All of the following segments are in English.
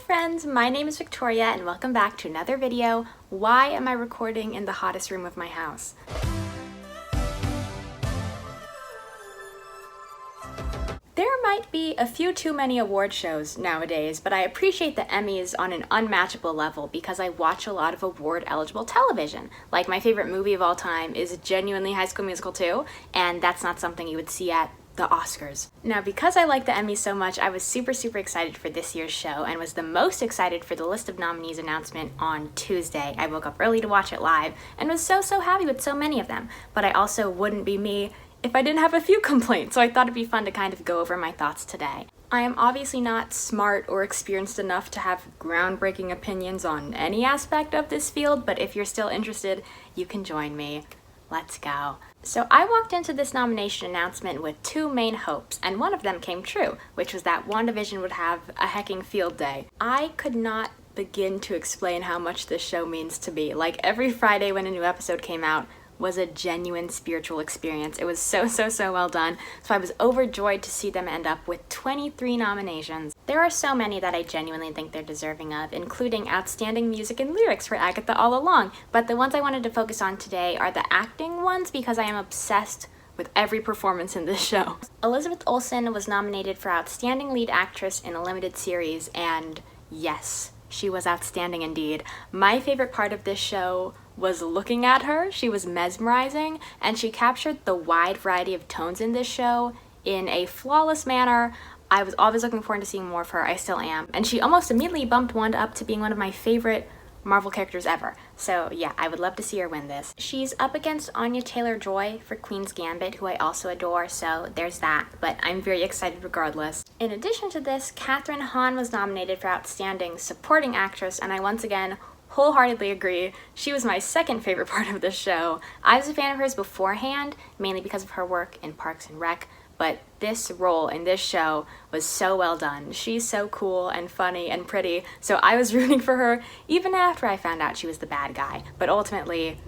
friends, my name is Victoria and welcome back to another video. Why am I recording in the hottest room of my house? There might be a few too many award shows nowadays, but I appreciate the Emmys on an unmatchable level because I watch a lot of award-eligible television. Like, my favorite movie of all time is genuinely High School Musical 2, and that's not something you would see at the Oscars. Now, because I like the Emmys so much, I was super excited for this year's show and was the most excited for the list of nominees announcement on Tuesday. I woke up early to watch it live and was so happy with so many of them, but I also wouldn't be me if I didn't have a few complaints, so I thought it'd be fun to kind of go over my thoughts today. I am obviously not smart or experienced enough to have groundbreaking opinions on any aspect of this field, but if you're still interested, you can join me. Let's go. So I walked into this nomination announcement with two main hopes, and one of them came true, which was that WandaVision would have a hecking field day. I could not begin to explain how much this show means to me. Like, every Friday when a new episode came out was a genuine spiritual experience. It was so well done, so I was overjoyed to see them end up with 23 nominations. There are so many that I genuinely think they're deserving of, including Outstanding Music and Lyrics for Agatha All Along, but the ones I wanted to focus on today are the acting ones because I am obsessed with every performance in this show. Elizabeth Olsen was nominated for Outstanding Lead Actress in a Limited Series, and yes, she was outstanding indeed. My favorite part of this show was looking at her. She was mesmerizing, and she captured the wide variety of tones in this show in a flawless manner. I was always looking forward to seeing more of her. I still am. And she almost immediately bumped Wanda up to being one of my favorite Marvel characters ever. So yeah, I would love to see her win this. She's up against Anya Taylor-Joy for Queen's Gambit, who I also adore, so there's that, but I'm very excited regardless. In addition to this, Kathryn Hahn was nominated for Outstanding Supporting Actress, and I once again wholeheartedly agree. She was my second favorite part of this show. I was a fan of hers beforehand, mainly because of her work in Parks and Rec, but this role in this show was so well done. She's so cool and funny and pretty, so I was rooting for her even after I found out she was the bad guy. But ultimately,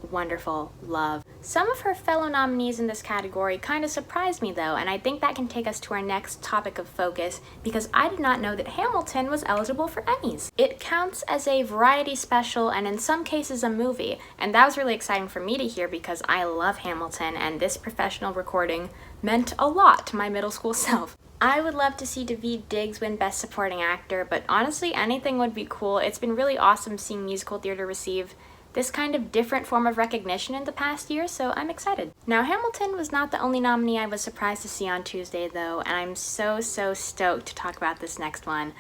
wonderful, love. Some of her fellow nominees in this category kind of surprised me though, and I think that can take us to our next topic of focus because I did not know that Hamilton was eligible for Emmys. It counts as a variety special and in some cases a movie, and that was really exciting for me to hear because I love Hamilton and this professional recording meant a lot to my middle school self. I would love to see Daveed Diggs win Best Supporting Actor, but honestly anything would be cool. It's been really awesome seeing musical theater receive this kind of different form of recognition in the past year, so I'm excited. Now, Hamilton was not the only nominee I was surprised to see on Tuesday though, and I'm so stoked to talk about this next one.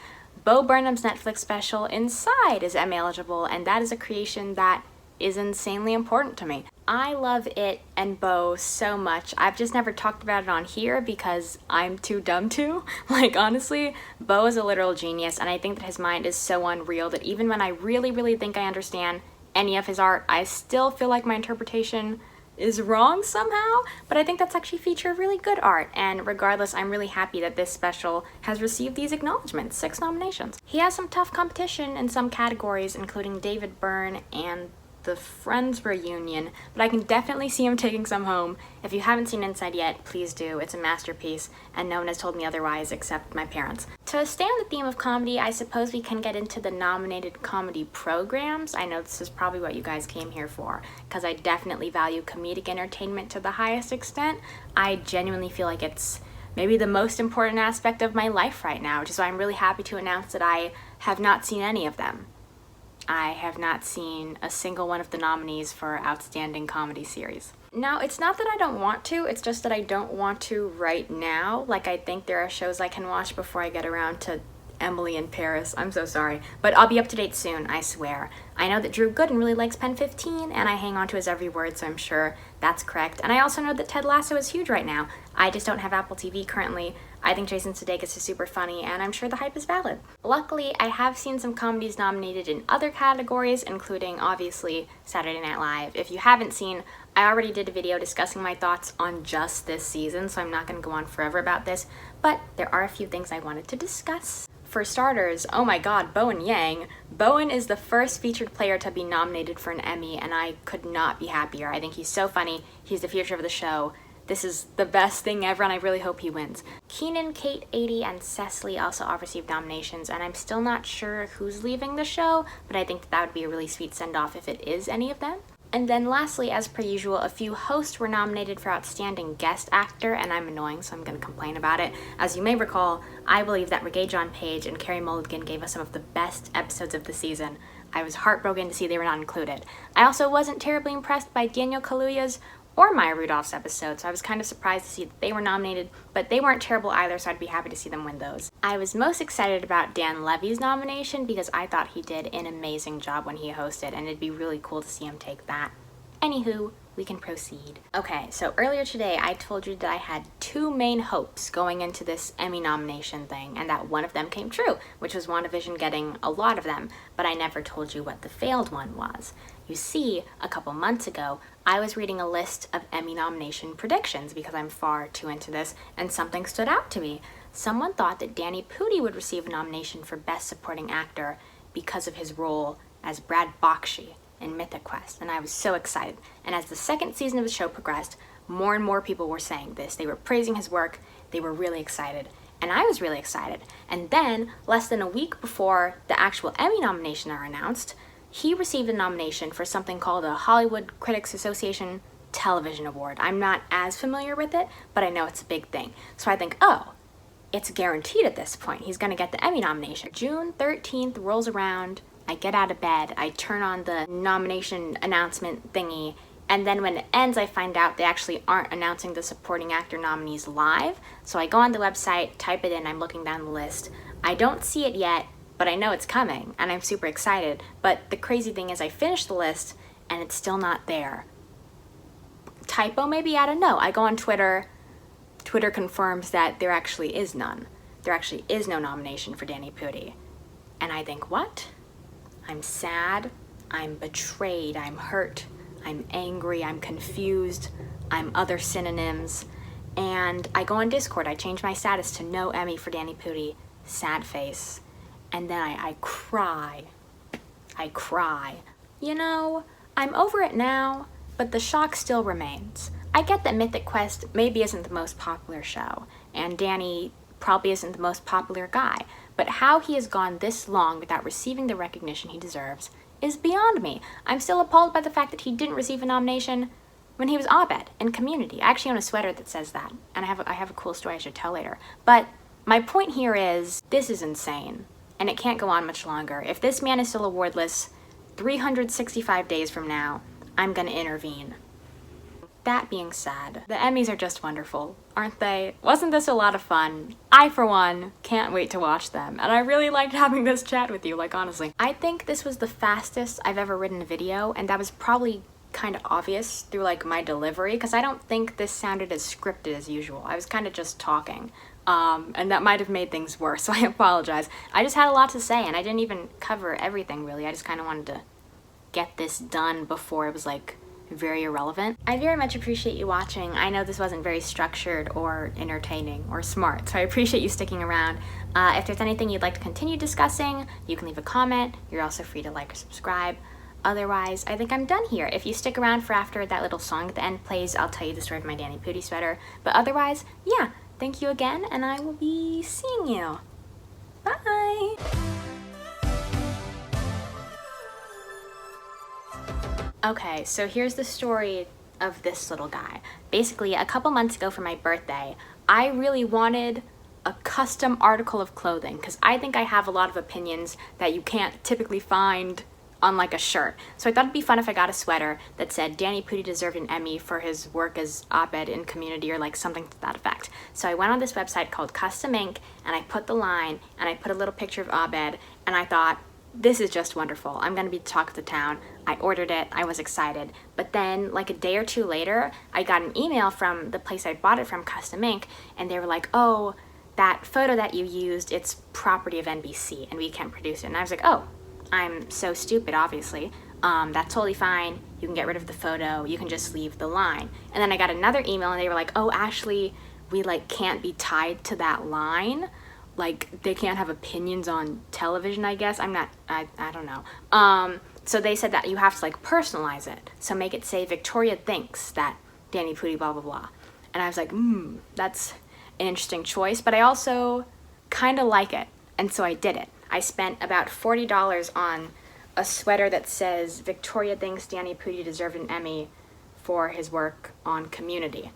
Bo Burnham's Netflix special Inside is Emmy eligible, and that is a creation that is insanely important to me. I love it and Bo so much. I've just never talked about it on here because I'm too dumb to. Like, honestly, Bo is a literal genius, and I think that his mind is so unreal that even when I really think I understand any of his art, I still feel like my interpretation is wrong somehow, but I think that's actually a feature of really good art, and regardless, I'm really happy that this special has received these acknowledgements, 6 nominations. He has some tough competition in some categories, including David Byrne and the Friends reunion, but I can definitely see him taking some home. If you haven't seen Inside yet, please do. It's a masterpiece, and no one has told me otherwise except my parents. To stay on the theme of comedy, I suppose we can get into the nominated comedy programs. I know this is probably what you guys came here for, because I definitely value comedic entertainment to the highest extent. I genuinely feel like it's maybe the most important aspect of my life right now, which is why I'm really happy to announce that I have not seen any of them. I have not seen a single one of the nominees for Outstanding Comedy Series. Now, it's not that I don't want to, it's just that I don't want to right now. Like, I think there are shows I can watch before I get around to Emily in Paris. I'm so sorry. But I'll be up to date soon, I swear. I know that Drew Gooden really likes Pen 15, and I hang on to his every word, so I'm sure that's correct. And I also know that Ted Lasso is huge right now. I just don't have Apple TV currently. I think Jason Sudeikis is super funny, and I'm sure the hype is valid. Luckily, I have seen some comedies nominated in other categories, including, obviously, Saturday Night Live. If you haven't seen, I already did a video discussing my thoughts on just this season, so I'm not going to go on forever about this, but there are a few things I wanted to discuss. For starters, oh my god, Bowen Yang. Bowen is the first featured player to be nominated for an Emmy, and I could not be happier. I think he's so funny. He's the future of the show. This is the best thing ever, and I really hope he wins. Keenan, Kate, 80, and Cecily also all received nominations, and I'm still not sure who's leaving the show, but I think that would be a really sweet send-off if it is any of them. And then lastly, as per usual, a few hosts were nominated for Outstanding Guest Actor, and I'm annoying, so I'm going to complain about it. As you may recall, I believe that Regé-Jean Page and Carey Mulligan gave us some of the best episodes of the season. I was heartbroken to see they were not included. I also wasn't terribly impressed by Daniel Kaluuya's or Maya Rudolph's episode, so I was kind of surprised to see that they were nominated, but they weren't terrible either, so I'd be happy to see them win those. I was most excited about Dan Levy's nomination because I thought he did an amazing job when he hosted, and it'd be really cool to see him take that. Anywho, we can proceed. Okay, so earlier today I told you that I had two main hopes going into this Emmy nomination thing, and that one of them came true, which was WandaVision getting a lot of them, but I never told you what the failed one was. You see, a couple months ago, I was reading a list of Emmy nomination predictions because I'm far too into this, and something stood out to me. Someone thought that Danny Pudi would receive a nomination for Best Supporting Actor because of his role as Brad Bakshi in Mythic Quest, and I was so excited. And as the second season of the show progressed, more and more people were saying this. They were praising his work, they were really excited, and I was really excited. And then, less than a week before the actual Emmy nominations are announced, he received a nomination for something called a Hollywood Critics Association Television Award. I'm not as familiar with it, but I know it's a big thing. So I think, oh, it's guaranteed at this point. He's gonna get the Emmy nomination. June 13th rolls around, I get out of bed, I turn on the nomination announcement thingy, and then when it ends, I find out they actually aren't announcing the supporting actor nominees live. So I go on the website, type it in, I'm looking down the list. I don't see it yet, but I know it's coming, and I'm super excited. But the crazy thing is I finished the list, and it's still not there. Typo maybe? I don't know. I go on Twitter. Twitter confirms that there actually is none. There actually is no nomination for Danny Pudi. And I think, what? I'm sad, I'm betrayed, I'm hurt, I'm angry, I'm confused, I'm other synonyms. And I go on Discord, I change my status to no Emmy for Danny Pudi, sad face. And then I cry. I cry. You know, I'm over it now, but the shock still remains. I get that Mythic Quest maybe isn't the most popular show, and Danny probably isn't the most popular guy, but how he has gone this long without receiving the recognition he deserves is beyond me. I'm still appalled by the fact that he didn't receive a nomination when he was Abed in Community. I actually own a sweater that says that, and I have a cool story I should tell later. But my point here is, this is insane, and it can't go on much longer. If this man is still awardless, 365 days from now, I'm gonna intervene. That being said, the Emmys are just wonderful, aren't they? Wasn't this a lot of fun? I, for one, can't wait to watch them, and I really liked having this chat with you, like honestly. I think this was the fastest I've ever written a video, and that was probably kind of obvious through like my delivery, because I don't think this sounded as scripted as usual. I was kind of just talking, and that might have made things worse, so I apologize. I just had a lot to say, and I didn't even cover everything really. I just kind of wanted to get this done before it was like very irrelevant. I very much appreciate you watching. I know this wasn't very structured or entertaining or smart, so I appreciate you sticking around. If there's anything you'd like to continue discussing, you can leave a comment. You're also free to like or subscribe. Otherwise, I think I'm done here. If you stick around for after that little song at the end plays, I'll tell you the story of my Danny Pudi sweater. But otherwise, yeah, thank you again, and I will be seeing you. Bye! Okay, so here's the story of this little guy. Basically, a couple months ago for my birthday, I really wanted a custom article of clothing because I think I have a lot of opinions that you can't typically find on like a shirt. So I thought it'd be fun if I got a sweater that said Danny Pudi deserved an Emmy for his work as Abed in Community or like something to that effect. So I went on this website called Custom Ink and I put the line and I put a little picture of Abed and I thought, this is just wonderful. I'm gonna be the talk of the town. I ordered it, I was excited. But then like a day or two later, I got an email from the place I bought it from, Custom Ink, and they were like, oh, that photo that you used, it's property of NBC and we can't produce it. And I was like, oh, I'm so stupid, obviously. That's totally fine. You can get rid of the photo. You can just leave the line. And then I got another email and they were like, oh, Ashley, we like can't be tied to that line. Like they can't have opinions on television, I guess. I don't know. So they said that you have to like personalize it. So make it say Victoria thinks that Danny Pudi blah, blah, blah. And I was like, that's an interesting choice, but I also kind of like it. And so I did it. I spent about $40 on a sweater that says, Victoria thinks Danny Pudi deserved an Emmy for his work on Community.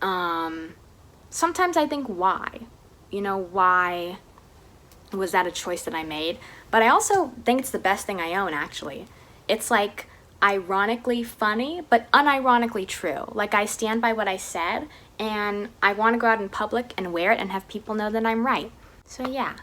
Sometimes I think, why? Why was that a choice that I made? But I also think it's the best thing I own, actually. It's like ironically funny, but unironically true. Like, I stand by what I said, and I want to go out in public and wear it and have people know that I'm right. So yeah.